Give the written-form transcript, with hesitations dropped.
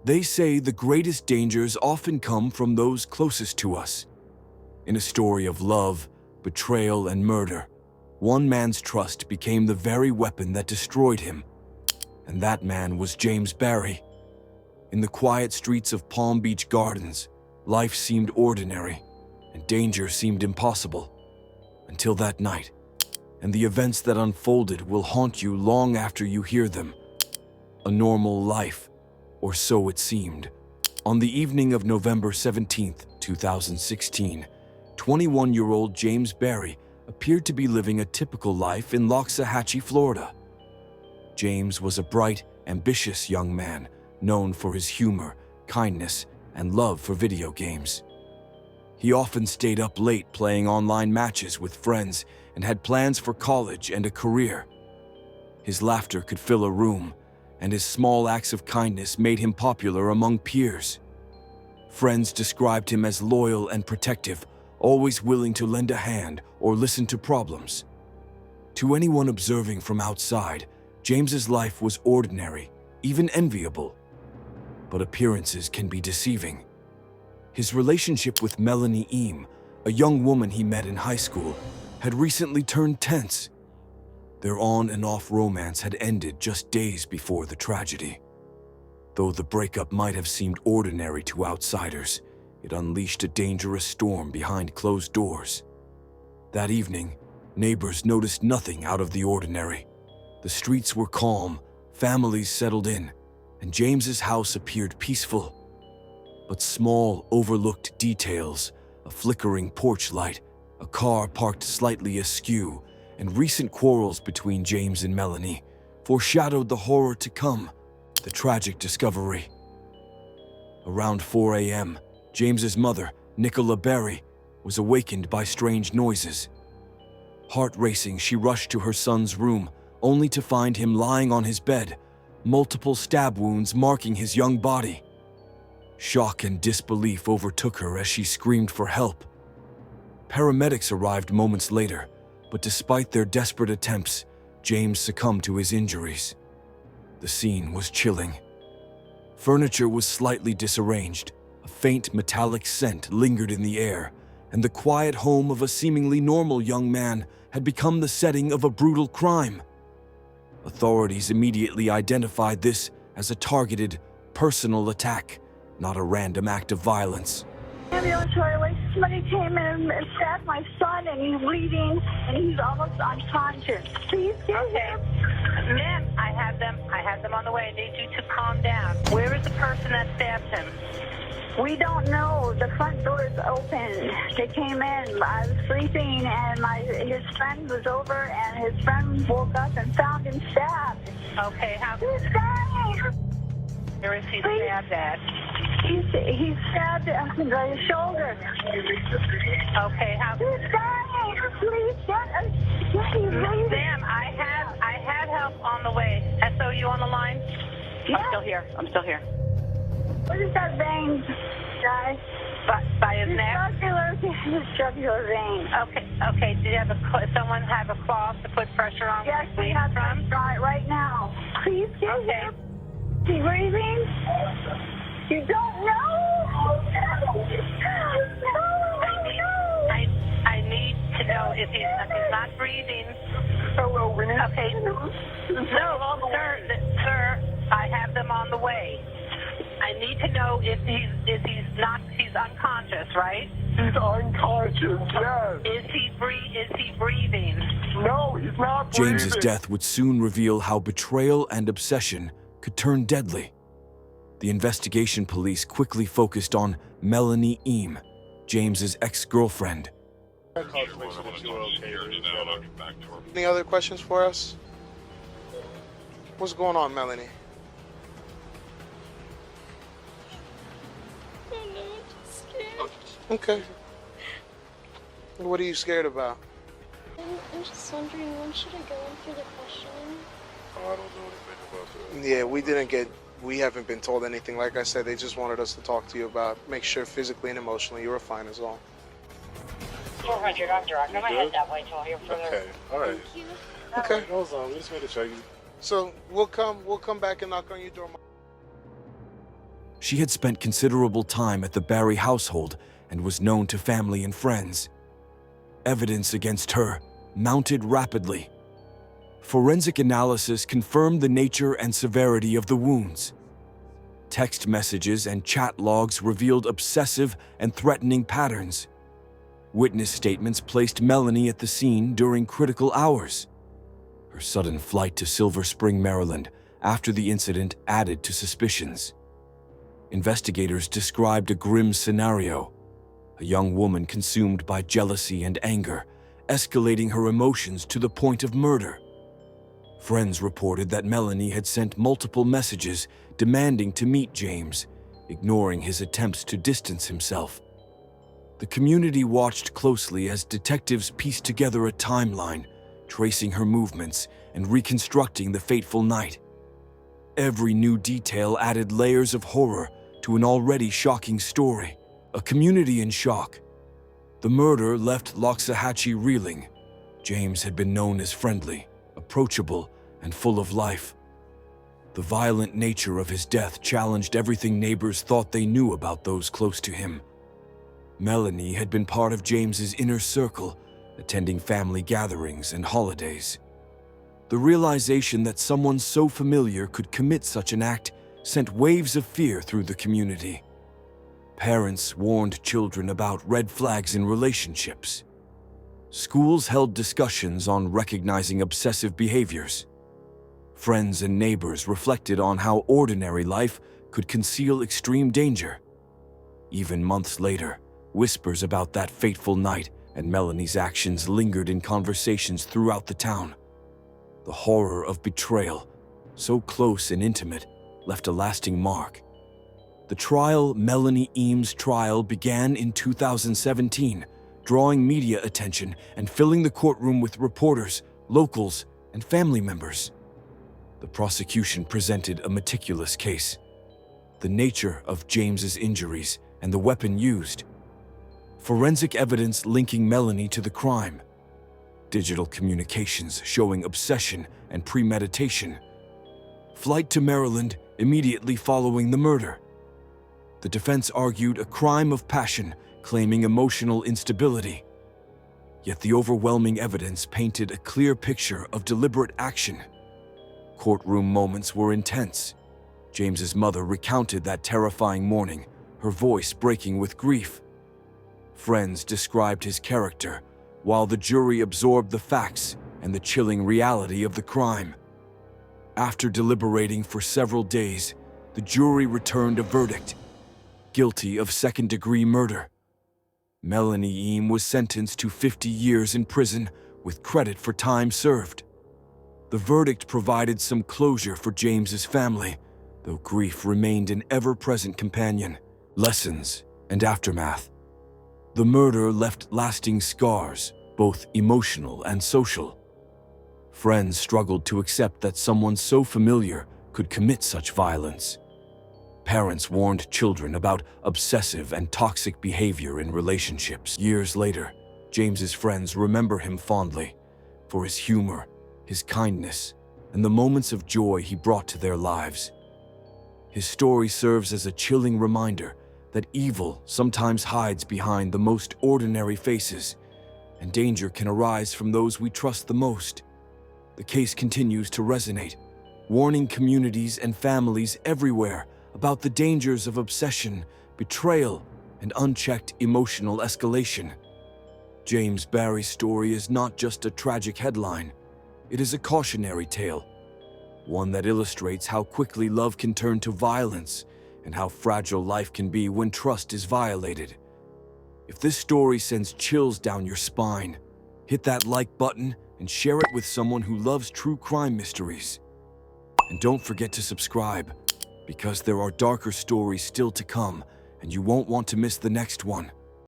They say the greatest dangers often come from those closest to us. In a story of love, betrayal, and murder, one man's trust became the very weapon that destroyed him. And that man was James Barry. In the quiet streets of Palm Beach Gardens, life seemed ordinary, and danger seemed impossible. Until that night, and the events that unfolded will haunt you long after you hear them. A normal life, or so it seemed. On the evening of November 17th, 2016, 21-year-old James Barry appeared to be living a typical life in Loxahatchee, Florida. James was a bright, ambitious young man, known for his humor, kindness, and love for video games. He often stayed up late playing online matches with friends and had plans for college and a career. His laughter could fill a room, and his small acts of kindness made him popular among peers. Friends described him as loyal and protective, always willing to lend a hand or listen to problems. To anyone observing from outside, James's life was ordinary, even enviable. But appearances can be deceiving. His relationship with Melanie Eam, a young woman he met in high school, had recently turned tense. Their on and off romance had ended just days before the tragedy. Though the breakup might have seemed ordinary to outsiders, it unleashed a dangerous storm behind closed doors. That evening, neighbors noticed nothing out of the ordinary. The streets were calm, families settled in, and James's house appeared peaceful. But small, overlooked details, a flickering porch light, a car parked slightly askew, and recent quarrels between James and Melanie foreshadowed the horror to come, the tragic discovery. Around 4 a.m., James's mother, Nicola Barry, was awakened by strange noises. Heart racing, she rushed to her son's room, only to find him lying on his bed, multiple stab wounds marking his young body. Shock and disbelief overtook her as she screamed for help. Paramedics arrived moments later, but despite their desperate attempts, James succumbed to his injuries. The scene was chilling. Furniture was slightly disarranged, a faint metallic scent lingered in the air, and the quiet home of a seemingly normal young man had become the setting of a brutal crime. Authorities immediately identified this as a targeted, personal attack, not a random act of violence. Ambulatory, somebody came in and stabbed my son, and he's bleeding, and he's almost unconscious. Please get him. Ma'am, I have them on the way. I need you to calm down. Where is the person that stabbed him? We don't know. The front door is open. They came in. I was sleeping, and his friend was over, and his friend woke up and found him stabbed. Okay, This guy! where is he stabbed at? He's stabbed in the shoulder. Okay, This guy! Please get us. He's bleeding. Ma'am, I had help on the way. SOU on the line? Yeah. I'm still here. What is that vein, guys? By his neck? His jugular vein. Okay. Do you have someone have a cloth to put pressure on? Yes, we have pressure on it right now. Please get him. Is he breathing? You don't know? I need to know if he's not breathing. Okay. No, sir, I have them on the way. I need to know if he's unconscious, right? He's unconscious, yes. Is he breathing? No, he's not breathing. James's death would soon reveal how betrayal and obsession could turn deadly. The investigation police quickly focused on Melanie Eam, James's ex-girlfriend. Any other questions for us? What's going on, Melanie? I don't know, I'm just scared. Okay. What are you scared about? I'm just wondering, when should I go in for the questioning? I don't know anything about that. Yeah, we haven't been told anything. Like I said, they just wanted us to talk to you about, make sure physically and emotionally you were fine is all. 400, I'm direct. I'm gonna head that way till I hear further. Okay, all right. Thank you. Okay. No, we just made a check. So we'll come back and knock on your door. She had spent considerable time at the Barry household and was known to family and friends. Evidence against her mounted rapidly. Forensic analysis confirmed the nature and severity of the wounds. Text messages and chat logs revealed obsessive and threatening patterns. Witness statements placed Melanie at the scene during critical hours. Her sudden flight to Silver Spring, Maryland, after the incident added to suspicions. Investigators described a grim scenario: a young woman consumed by jealousy and anger, escalating her emotions to the point of murder. Friends reported that Melanie had sent multiple messages demanding to meet James, ignoring his attempts to distance himself. The community watched closely as detectives pieced together a timeline, tracing her movements and reconstructing the fateful night. Every new detail added layers of horror to an already shocking story. A community in shock. The murder left Loxahatchee reeling. James had been known as friendly, approachable, and full of life. The violent nature of his death challenged everything neighbors thought they knew about those close to him. Melanie had been part of James's inner circle, attending family gatherings and holidays. The realization that someone so familiar could commit such an act sent waves of fear through the community. Parents warned children about red flags in relationships. Schools held discussions on recognizing obsessive behaviors. Friends and neighbors reflected on how ordinary life could conceal extreme danger. Even months later, whispers about that fateful night and Melanie's actions lingered in conversations throughout the town. The horror of betrayal, so close and intimate, left a lasting mark. The trial, Melanie Eam's trial, began in 2017, drawing media attention and filling the courtroom with reporters, locals, and family members. The prosecution presented a meticulous case. The nature of James's injuries and the weapon used. Forensic evidence linking Melanie to the crime. Digital communications showing obsession and premeditation. Flight to Maryland immediately following the murder. The defense argued a crime of passion, claiming emotional instability. Yet the overwhelming evidence painted a clear picture of deliberate action. Courtroom moments were intense. James's mother recounted that terrifying morning, her voice breaking with grief. Friends described his character, while the jury absorbed the facts and the chilling reality of the crime. After deliberating for several days, the jury returned a verdict: guilty of second-degree murder. Melanie Eam was sentenced to 50 years in prison with credit for time served. The verdict provided some closure for James's family, though grief remained an ever-present companion. Lessons and aftermath. The murder left lasting scars, both emotional and social. Friends struggled to accept that someone so familiar could commit such violence. Parents warned children about obsessive and toxic behavior in relationships. Years later, James's friends remember him fondly for his humor, his kindness, and the moments of joy he brought to their lives. His story serves as a chilling reminder that evil sometimes hides behind the most ordinary faces, and danger can arise from those we trust the most. The case continues to resonate, warning communities and families everywhere about the dangers of obsession, betrayal, and unchecked emotional escalation. James Barry's story is not just a tragic headline. It is a cautionary tale, one that illustrates how quickly love can turn to violence and how fragile life can be when trust is violated. If this story sends chills down your spine, hit that like button and share it with someone who loves true crime mysteries. And don't forget to subscribe, because there are darker stories still to come, and you won't want to miss the next one.